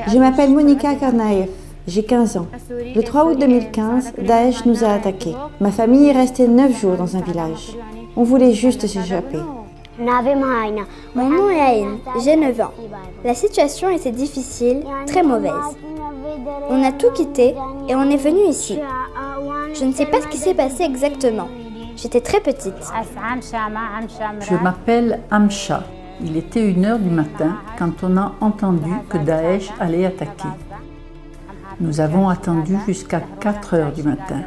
Je m'appelle Monica Karnaev, j'ai 15 ans. Le 3 août 2015, Daesh nous a attaqués. Ma famille est restée 9 jours dans un village. On voulait juste s'échapper. Mon nom est Aïn, j'ai 9 ans. La situation était difficile, très mauvaise. On a tout quitté et on est venu ici. Je ne sais pas ce qui s'est passé exactement. J'étais très petite. Je m'appelle Amcha. Il était 1h du matin quand on a entendu que Daesh allait attaquer. Nous avons attendu jusqu'à 4h du matin.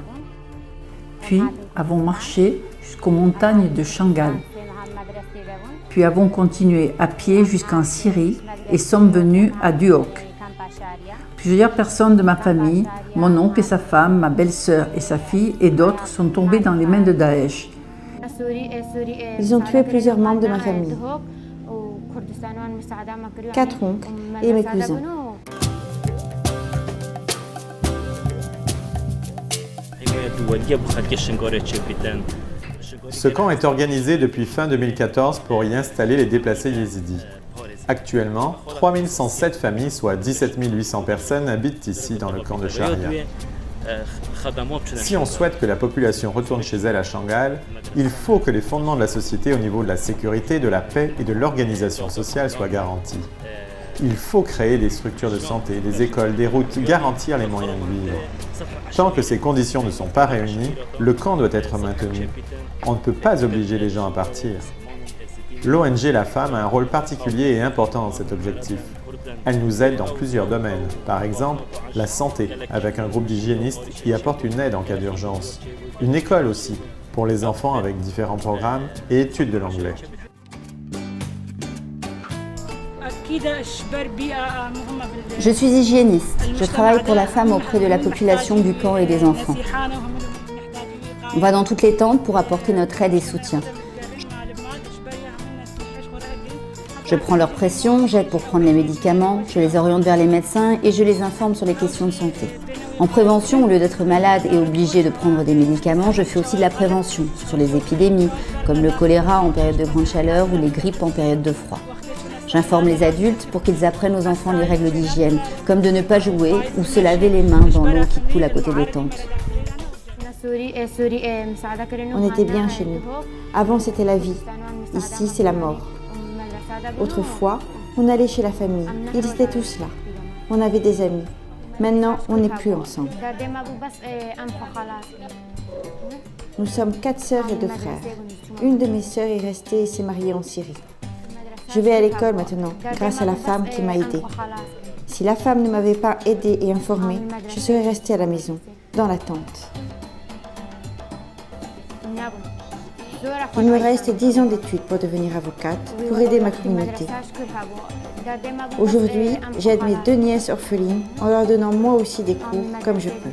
Puis avons marché jusqu'aux montagnes de Shangal. Puis avons continué à pied jusqu'en Syrie et sommes venus à Duhok. Plusieurs personnes de ma famille, mon oncle et sa femme, ma belle-sœur et sa fille et d'autres sont tombés dans les mains de Daesh. Ils ont tué plusieurs membres de ma famille. 4 oncles et mes cousins. Ce camp est organisé depuis fin 2014 pour y installer les déplacés yézidis. Actuellement, 3107 familles, soit 17 800 personnes, habitent ici dans le camp de Sharia. Si on souhaite que la population retourne chez elle à Shangal, il faut que les fondements de la société au niveau de la sécurité, de la paix et de l'organisation sociale soient garantis. Il faut créer des structures de santé, des écoles, des routes, garantir les moyens de vivre. Tant que ces conditions ne sont pas réunies, le camp doit être maintenu. On ne peut pas obliger les gens à partir. L'ONG La Femme a un rôle particulier et important dans cet objectif. Elle nous aide dans plusieurs domaines. Par exemple, la santé, avec un groupe d'hygiénistes qui apporte une aide en cas d'urgence. Une école aussi, pour les enfants avec différents programmes et études de l'anglais. Je suis hygiéniste. Je travaille pour la femme auprès de la population du camp et des enfants. On va dans toutes les tentes pour apporter notre aide et soutien. Je prends leur pression, j'aide pour prendre les médicaments, je les oriente vers les médecins et je les informe sur les questions de santé. En prévention, au lieu d'être malade et obligé de prendre des médicaments, je fais aussi de la prévention sur les épidémies, comme le choléra en période de grande chaleur ou les grippes en période de froid. J'informe les adultes pour qu'ils apprennent aux enfants les règles d'hygiène, comme de ne pas jouer ou se laver les mains dans l'eau qui coule à côté des tentes. On était bien chez nous. Avant, c'était la vie. Ici, c'est la mort. Autrefois, on allait chez la famille. Ils étaient tous là. On avait des amis. Maintenant, on n'est plus ensemble. Nous sommes 4 sœurs et 2 frères. Une de mes sœurs est restée et s'est mariée en Syrie. Je vais à l'école maintenant, grâce à la femme qui m'a aidée. Si la femme ne m'avait pas aidée et informée, je serais restée à la maison, dans la tente. Il me reste 10 ans d'études pour devenir avocate, pour aider ma communauté. Aujourd'hui, j'aide mes 2 nièces orphelines en leur donnant moi aussi des cours comme je peux.